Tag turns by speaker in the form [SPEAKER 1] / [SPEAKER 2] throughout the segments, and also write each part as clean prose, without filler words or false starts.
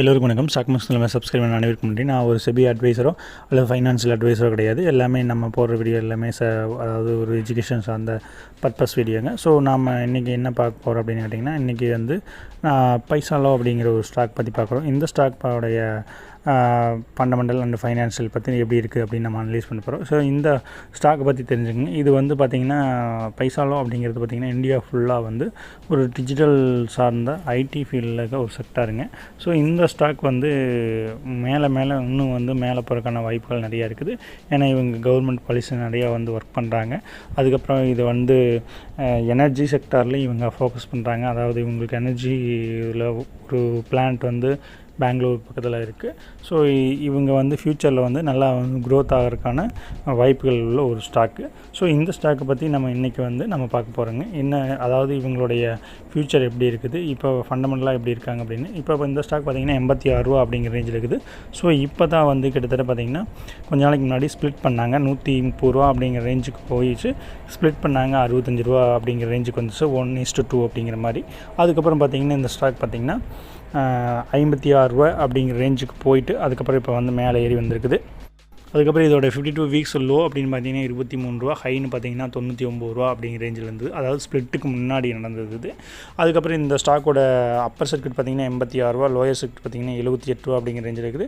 [SPEAKER 1] எல்லோருக்கும் வணக்கம். Stock market subscribe பண்ண அனைவருக்கும் நன்றி. நான் ஒரு செபி அட்வைசரோ அல்லது ஃபைனான்ஷியல் அட்வைசரோ கிடையாது. எல்லாமே நம்ம போடுற வீடியோ எல்லாமே அதாவது ஒரு எஜுகேஷன் சார்ந்த பர்பஸ் வீடியோங்க. ஸோ நாம் இன்றைக்கி என்ன பார்க்க போகிறோம் அப்படின்னு கேட்டிங்கன்னா, இன்றைக்கி வந்து பைசாலோ அப்படிங்கிற ஒரு ஸ்டாக் பற்றி பார்க்குறோம். இந்த ஸ்டாக்கோடைய ஃபண்டமெண்டல் அண்ட் ஃபைனான்ஷியல் பற்றி எப்படி இருக்குது அப்படின்னு நம்ம அனலைஸ் பண்ண போகிறோம். ஸோ இந்த ஸ்டாக்கை பற்றி தெரிஞ்சுக்கங்க. இது வந்து பார்த்திங்கன்னா பைசாலோ அப்படிங்கிறது பார்த்திங்கன்னா இந்தியா ஃபுல்லாக வந்து ஒரு டிஜிட்டல் சார்ந்த ஐடி ஃபீல்டில் இருக்க ஒரு செக்டாருங்க. ஸோ இந்த ஸ்டாக் வந்து மேலே இன்னும் வந்து மேலே போகிறதுக்கான வாய்ப்புகள் நிறையா இருக்குது. ஏன்னா இவங்க கவர்மெண்ட் பாலிசி நிறையா வந்து ஒர்க் பண்ணுறாங்க. அதுக்கப்புறம் இது வந்து எனர்ஜி செக்டார்லேயும் இவங்க ஃபோக்கஸ் பண்ணுறாங்க. அதாவது இவங்களுக்கு எனர்ஜி இதில் ஒரு பிளான்ட் வந்து பெங்களூர் பக்கத்தில் இருக்குது. ஸோ இவங்க வந்து ஃப்யூச்சரில் வந்து நல்லா க்ரோத் ஆகிறதுக்கான வாய்ப்புகள் உள்ள ஒரு ஸ்டாக்கு. ஸோ இந்த ஸ்டாக்கை பற்றி நம்ம இன்றைக்கி வந்து நம்ம பார்க்க போகிறோங்க. என்ன அதாவது இவங்களுடைய ஃப்யூச்சர் எப்படி இருக்குது, இப்போ ஃபண்டமெண்டலாக எப்படி இருக்காங்க அப்படின்னு. இப்போ இந்த ஸ்டாக் பார்த்திங்கன்னா 86 ரூபா அப்படிங்கிற ரேஞ்சில் இருக்குது. ஸோ இப்போ தான் வந்து கிட்டத்தட்ட பார்த்திங்கன்னா கொஞ்ச நாளைக்கு முன்னாடி ஸ்ப்ளிட் பண்ணாங்க. 130 ரூபா அப்படிங்கிற ரேஞ்சுக்கு போயிடுச்சு. ஸ்ப்ளிட் பண்ணாங்க 65 ரூபா அப்படிங்கிற ரேஞ்சுக்கு வந்துச்சு 1:2 அப்படிங்கிற மாதிரி. அதுக்கப்புறம் பார்த்திங்கன்னா இந்த ஸ்டாக் பார்த்திங்கன்னா 56 ரூபா அப்படிங்கிற ரேஞ்சுக்கு போயிட்டு அதுக்கப்புறம் இப்போ வந்து மேலே ஏறி வந்திருக்குது. அதுக்கப்புறம் இதோட 52 வீக்ஸ் லோ அப்படின்னு பார்த்தீங்கன்னா 23 ரூபா, ஹைன்னு பார்த்தீங்கன்னா 99 ரூபா அப்படிங்கிற ரேஞ்சில் இருந்தது. அதாவது ஸ்ப்ளிட்டுக்கு முன்னாடி நடந்தது. அதுக்கப்புறம் இந்த ஸ்டாக்கோட அப்பர் சர்க்கிட் பார்த்தீங்கன்னா 86 ரூபா, லோயர் சர்க்கிட் பார்த்தீங்கன்னா 78 ரூபா அப்படிங்கிற ரேஞ்சில் இருக்குது.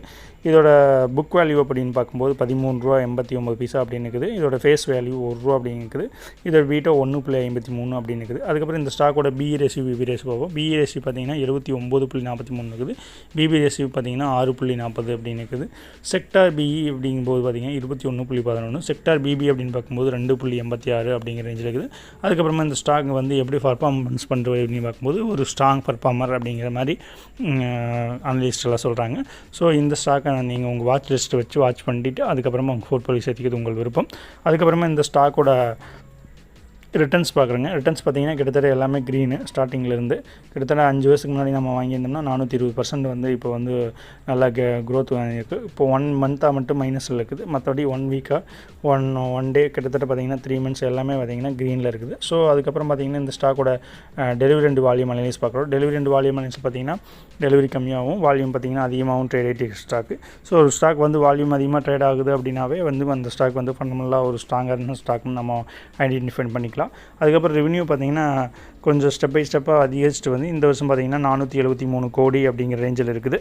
[SPEAKER 1] இதோட புக் வேல்யூ அப்படின்னு பார்க்கும்போது 13 ரூபா 89 பைசா அப்படின்னு இருக்குது. இதோட ஃபேஸ் வேல்யூ 1 ரூபா அப்படின்னு இருக்குது. இதோட வீட்டோ 1.53 அப்படின்னு இருக்குது. அதுக்கப்புறம் இந்த ஸ்டாக்கோட பிஇ ரேஷியோ விபி ரேஷியோ பார்ப்போம். பிஇ ரேஷியோ பார்த்தீங்கன்னா 79.43 இருக்குது. பிபி ரேஷியோ பார்த்தீங்கன்னா 6.40 அப்படின்னு இருக்குது. செக்டார் பிஇ அப்படிங்கும்போது பார்த்தீங்கன்னா 21.11, செக்டார் பிபி அப்படின்னு பார்க்கும்போது 2.86 அப்படிங்கிற ரேஞ்சில் இருக்குது. அதுக்கப்புறமா இந்த ஸ்டாக் வந்து எப்படி பர்ஃபார்மன்ஸ் பண்ணுறது அப்படின்னு பார்க்கும்போது ஒரு ஸ்ட்ராங் பர்ஃபார்மர் அப்படிங்கிற மாதிரி அனலிஸ்ட் எல்லாம் சொல்கிறாங்க. ஸோ இந்த ஸ்டாக்கை நீங்கள் உங்கள் வாட்ச் லிஸ்ட்டை வச்சு வாட்ச் பண்ணிவிட்டு அதுக்கப்புறமா உங்கள் போர்ட்ஃபோலியோ சேர்த்துக்கிறது உங்கள் விருப்பம். அதுக்கப்புறமா இந்த ஸ்டாக்கோட ரிட்டர்ன்ஸ் பார்க்குறேங்க. ரிட்டர்ன்ஸ் பார்த்திங்கன்னா கிட்டத்தட்ட எல்லாமே க்ரீனு. ஸ்டார்டிங்கிலேருந்து கிட்டத்தட்ட 5 வருஷத்துக்கு முன்னாடி நம்ம வாங்கியிருந்தோம்னா 420% வந்து இப்போ வந்து நல்லா க்ரோத் வாங்கியிருக்கு. இப்போ 1 மந்த்தாக மட்டும் மைனஸில் இருக்குது. மற்றபடி 1 வீக்காக ஒன் டே கிட்டத்தட்ட பார்த்திங்கன்னா 3 மந்த்ஸ் எல்லாமே பார்த்திங்கன்னா க்ரீனில் இருக்குது. ஸோ அதுக்கப்புறம் பார்த்திங்கன்னா இந்த ஸ்டாக்கோட டெலிவரி அண்ட் வால்யூம் அனலைஸ் பார்க்குறோம். டெலிவரி அண்ட் வால்யூம் அனலைஸ் பார்த்திங்கன்னா டெலிவரி கம்மியாகவும் வால்யூம் பார்த்திங்கன்னா அதிகமாகவும் ட்ரேட் ஆகிட்டு ஸ்டாக்கு. ஸோ ஒரு ஸ்டாக் வந்து வால்யூம் அதிகமாக ட்ரேட் ஆகுது அப்படின்னாவே வந்து அந்த ஸ்டாக் வந்து ஃபண்டமெண்டலாக ஒரு ஸ்ட்ராங்கான ஸ்டாக்னு நம்ம ஐடென்டிஃபை பண்ணிக்கலாம். அதுக்கப்புறம் ரெவென்யூ பார்த்திங்கன்னா கொஞ்சம் ஸ்டெப் பை ஸ்டெப்பாக அதிகரிச்சுட்டு வந்து இந்த வருஷம் பார்த்திங்கன்னா 473 கோடி அப்படிங்கிற ரேஞ்சில் இருக்குது.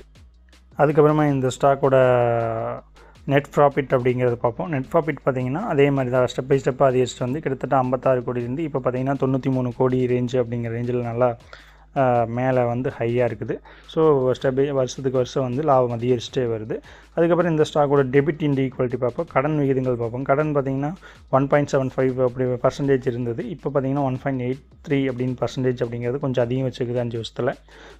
[SPEAKER 1] அதுக்கப்புறமா இந்த ஸ்டாக்கோட நெட் ப்ராஃபிட் அப்படிங்கிறத பார்ப்போம். நெட் ப்ராஃபிட் பார்த்திங்கன்னா அதே மாதிரி தான் ஸ்டெப் பை ஸ்டெப்பாக அதிகரிச்சுட்டு வந்து கிட்டத்தட்ட 56 கோடியிலேருந்து இப்போ பார்த்திங்கன்னா 93 கோடி ரேஞ்சு அப்படிங்கிற ரேஞ்சில் நல்லா மேலே வந்து ஹையாக இருக்குது. ஸோ வருஷத்துக்கு வருஷம் வந்து லாபம் அதிகரிச்சுட்டே வருது. அதுக்கப்புறம் இந்த ஸ்டாக்கோட டெபிட் இன்டு ஈக்குவாலிட்டி பார்ப்போம். கடன் விகிதங்கள் பார்ப்போம். கடன் பார்த்திங்கன்னா 1.75 அப்படி பர்சன்டேஜ் இருந்தது. இப்போ பார்த்திங்கன்னா 1.83 அப்படின்னு பர்சன்டேஜ் அப்படிங்கிறது கொஞ்சம் அதிகம் வச்சுருக்குது 5 வருஷத்தில்.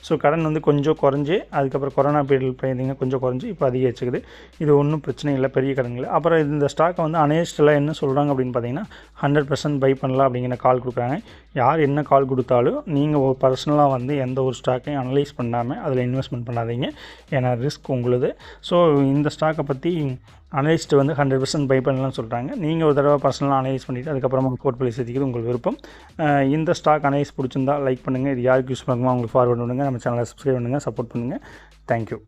[SPEAKER 1] ஸோ கடன் வந்து கொஞ்சம் குறைஞ்சி அதுக்கப்புறம் கொரோனா பீரியட் பார்த்திங்கன்னா கொஞ்சம் குறைஞ்சி இப்போ அதிகம் வச்சுக்குது. இது ஒன்றும் பிரச்சனை இல்லை, பெரிய கடன்கள். அப்புறம் இந்த ஸ்டாக்கை வந்து அனலிஸ்டெல்லாம் என்ன சொல்கிறாங்க அப்படின்னு பார்த்திங்கன்னா 100% பை பண்ணலாம் அப்படிங்கிற கால் கொடுக்குறாங்க. யார் என்ன கால் கொடுத்தாலும் நீங்கள் ஒரு பர்சனலாக வந்து எந்த ஒரு ஸ்டாக்கையும் அனலைஸ் பண்ணாமல் அதில் இன்வெஸ்ட்மெண்ட் பண்ணாதீங்க. ஏன்னா ரிஸ்க் உங்களுது. ஸோ இந்த ஸ்டாக்கை பற்றி அனலிஸ்ட்டு வந்து 100% பை பண்ணலாம்னு சொல்கிறாங்க. நீங்கள் ஒரு தடவை பர்சனலாக அனலைஸ் பண்ணிவிட்டு அதுக்கப்புறமா போர்ட்ஃபோலியோ சேர்த்துக்கிறது உங்கள் விருப்பம். இந்த ஸ்டாக் அனலைஸ் பிடிச்சிருந்தால் லைக் பண்ணுங்கள். இது யாருக்கு யூஸ் பண்ணுமோ அவங்களுக்கு ஃபார்வர்ட் பண்ணுங்கள். நம்ம சேனலை சப்ஸ்கிரைப் பண்ணுங்கள், சப்போர்ட் பண்ணுங்கள். தேங்க்யூ.